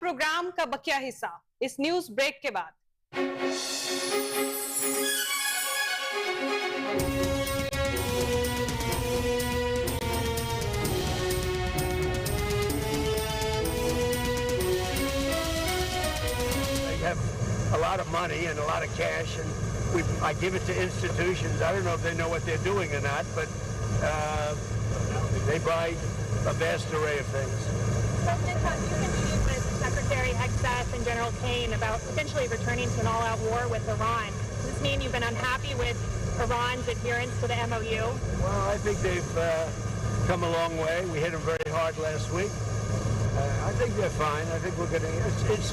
Programme का बकिया हिस्सा इस न्यूज ब्रेक के बाद। A lot of money and a lot of cash, and I give it to institutions. I don't know if they know what they're doing or not, but they buy a vast array of things. President Trump, you've been meeting with Secretary Hegseth and General Kane about potentially returning to an all-out war with Iran. Does this mean you've been unhappy with Iran's adherence to the MOU? Well, I think they've come a long way. We hit them very hard last week. I think they're fine. I think we're going to... It's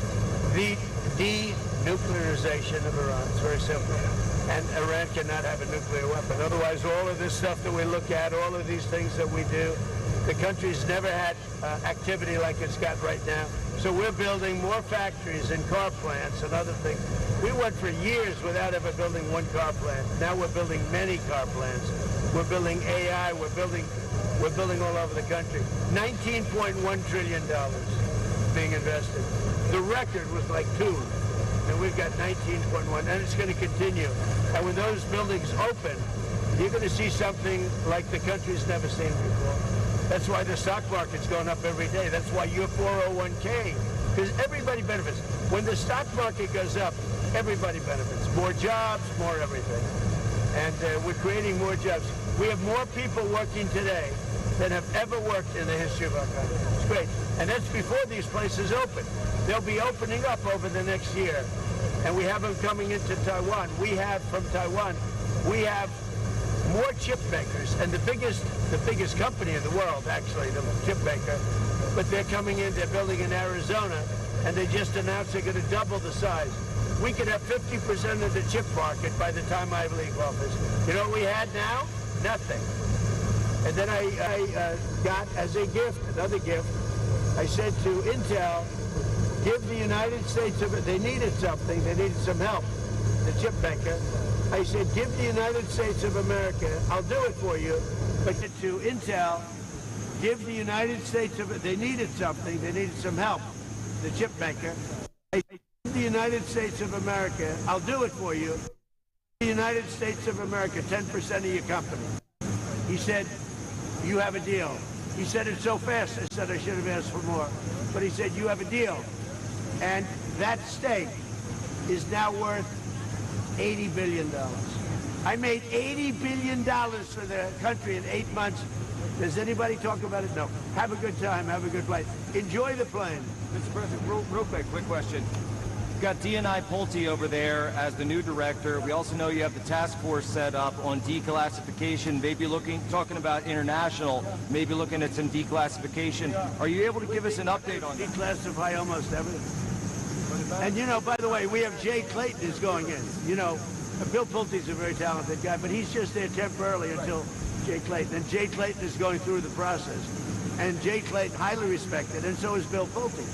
the denuclearization of Iran. It's very simple. And Iran cannot have a nuclear weapon. Otherwise, all of this stuff that we look at, all of these things that we do, the country's never had activity like it's got right now. So we're building more factories and car plants and other things. We went for years without ever building one car plant. Now we're building many car plants. We're building AI. We're building all over the country. $19.1 trillion being invested. The record was like 2, and we've got 19.1, and it's going to continue. And when those buildings open, you're going to see something like the country's never seen before. That's why the stock market's going up every day. That's why your 401k, because everybody benefits. When the stock market goes up, everybody benefits. More jobs, more everything. And we're creating more jobs. We have more people working today than have ever worked in the history of our country. It's great. And that's before these places open. They'll be opening up over the next year. And we have them coming into Taiwan. We have from Taiwan, we have more chip makers. And the biggest company in the world, actually, the chip maker. But they're coming in, they're building in Arizona, and they just announced they're going to double the size. We could have 50% of the chip market by the time I leave office. You know what we had now? Nothing. And then I got as a gift, another gift, I said to Intel, give the United States, they needed something, they needed some help, the chip maker. I said, give the United States of America, I'll do it for you. But to Intel, give the United States of, they needed something, they needed some help, the chip maker. I said, give the United States of America, I'll do it for you. The United States of America, 10% of your company. He said, you have a deal. He said it so fast, I said I should have asked for more. But he said, you have a deal. And that stake is now worth $80 billion. I made $80 billion for the country in 8 months. Does anybody talk about it? No. Have a good time. Have a good flight. Enjoy the plane. Mr. President, real quick question. You've got D&I Pulte over there as the new director. We also know you have the task force set up on declassification, maybe talking about international, maybe looking at some declassification. Are you able to give us an update on that? Declassify almost everything. And, you know, by the way, we have Jay Clayton is going in. You know, Bill Pulte's a very talented guy, but he's just there temporarily until Jay Clayton. And Jay Clayton is going through the process. And Jay Clayton, highly respected, and so is Bill Pulte.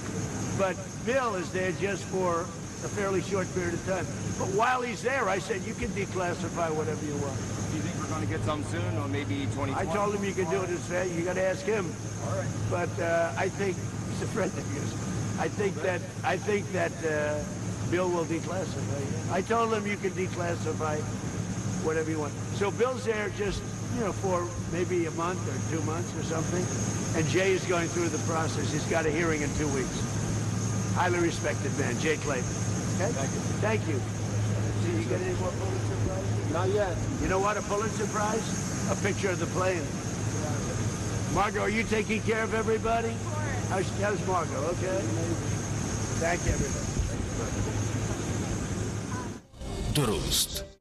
But Bill is there just for a fairly short period of time. But while he's there, I said, you can declassify whatever you want. Do you think we're going to get some soon, or maybe 2020? I told him you can do it as fast. You got to ask him. All right. But I think he's a friend of yours. I think that Bill will declassify. I told him you can declassify whatever you want. So Bill's there just, you know, for maybe a month or 2 months or something. And Jay is going through the process. He's got a hearing in 2 weeks. Highly respected man, Jay Clayton. Okay? Thank you. See, you get any more Pulitzer Prize? Not yet. You know what, a Pulitzer Prize? A picture of the plane. Margot, are you taking care of everybody? Of course. How's Margot? Okay. Thank you, everybody. درست